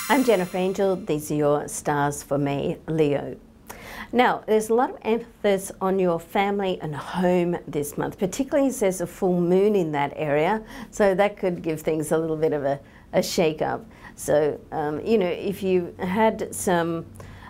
I'm Jennifer Angel. These are your stars for May, Leo. Now, there's a lot of emphasis on your family and home this month, particularly as there's a full moon in that area, so that could give things a little bit of a shake-up. So, you know, if you had some,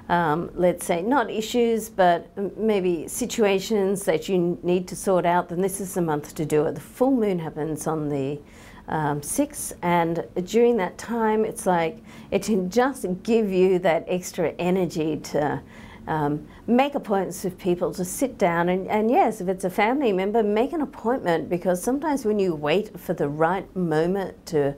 let's say, not issues, but maybe situations that you need to sort out, then this is the month to do it. The full moon happens on the 6th, and during that time it's like it can just give you that extra energy to make appointments with people, to sit down and yes, if it's a family member, make an appointment, because sometimes when you wait for the right moment to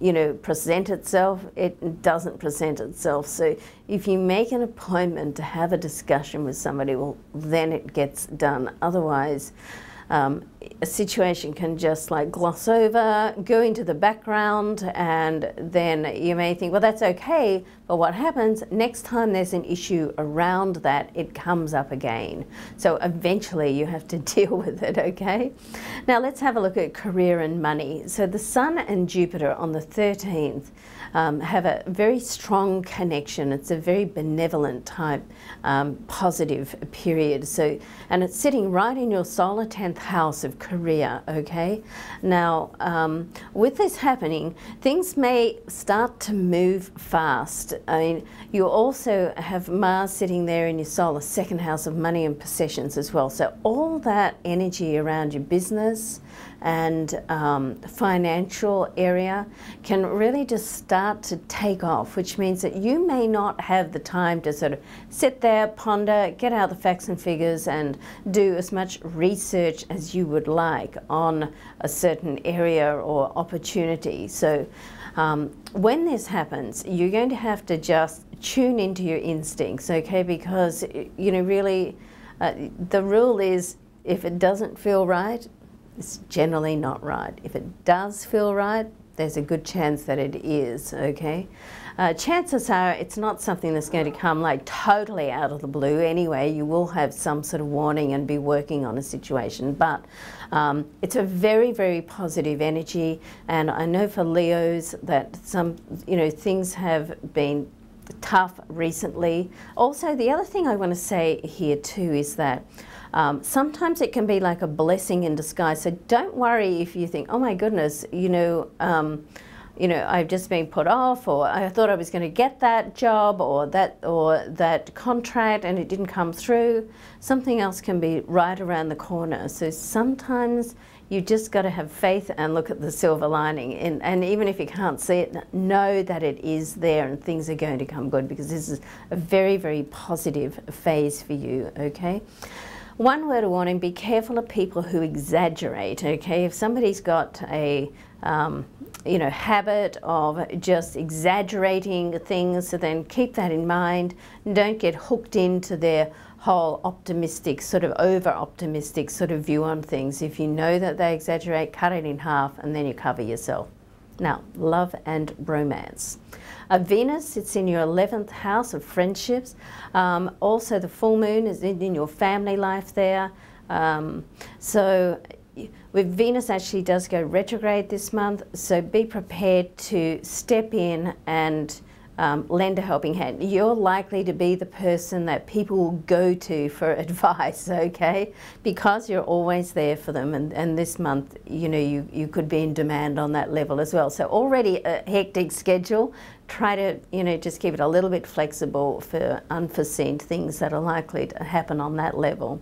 you know, present itself, it doesn't present itself. So if you make an appointment to have a discussion with somebody, well, then it gets done. Otherwise, a situation can just like gloss over, go into the background, and then you may think, well, that's okay, but what happens next time there's an issue around that, it comes up again. So eventually you have to deal with it, okay? Now let's have a look at career and money. So the Sun and Jupiter on the 13th have a very strong connection. It's a very benevolent type, positive period. So, and it's sitting right in your solar 10th house of career, okay? Now, with this happening, things may start to move fast. I mean, you also have Mars sitting there in your solar 2nd house of money and possessions as well. So all that energy around your business and financial area can really just start to take off, which means that you may not have the time to sort of sit there, ponder, get out the facts and figures and do as much research as you would like on a certain area or opportunity. So when this happens, you're going to have to just tune into your instincts, okay? Because, you know, really the rule is, if it doesn't feel right, it's generally not right. If it does feel right, there's a good chance that it is, okay? Chances are it's not something that's going to come like totally out of the blue anyway. You will have some sort of warning and be working on a situation, but it's a very, very positive energy. And I know for Leos that some, you know, things have been tough recently. Also, the other thing I want to say here too is that sometimes it can be like a blessing in disguise. So don't worry if you think, oh my goodness, you know, I've just been put off, or I thought I was going to get that job or that contract and it didn't come through. Something else can be right around the corner. So sometimes you just got to have faith and look at the silver lining. And even if you can't see it, know that it is there and things are going to come good, because this is a very, very positive phase for you, okay? One word of warning, be careful of people who exaggerate, okay? If somebody's got a you know, habit of just exaggerating things, so then keep that in mind. Don't get hooked into their whole optimistic, sort of over-optimistic sort of view on things. If you know that they exaggerate, cut it in half and then you cover yourself. Now, love and romance. Venus sits in your 11th house of friendships. Also, the full moon is in your family life there. So with Venus actually does go retrograde this month, so be prepared to step in and lend a helping hand. You're likely to be the person that people will go to for advice, okay? Because you're always there for them, and this month, you know, you could be in demand on that level as well. So already a hectic schedule. Try to, you know, just keep it a little bit flexible for unforeseen things that are likely to happen on that level.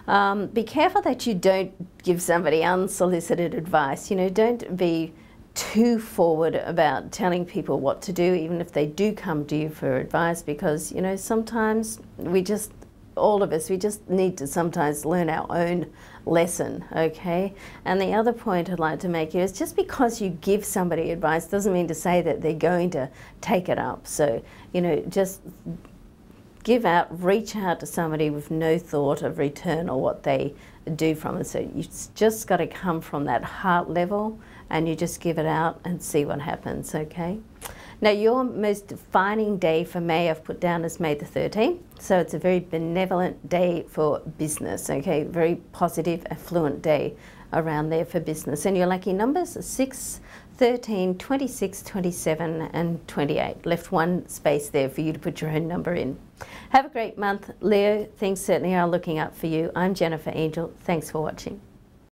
Be careful that you don't give somebody unsolicited advice. You know, don't be too forward about telling people what to do, even if they do come to you for advice, because, you know, sometimes we just, all of us, we just need to sometimes learn our own lesson, okay? And the other point I'd like to make here is, just because you give somebody advice doesn't mean to say that they're going to take it up. So, you know, just reach out to somebody with no thought of return or what they do from it. So you've just got to come from that heart level and you just give it out and see what happens, okay? Now, your most defining day for May I've put down as May the 13th. So it's a very benevolent day for business, okay? Very positive, affluent day around there for business. And your lucky numbers are 6, 13, 26, 27 and 28. Left one space there for you to put your own number in. Have a great month, Leo. Things certainly are looking up for you. I'm Jennifer Angel. Thanks for watching.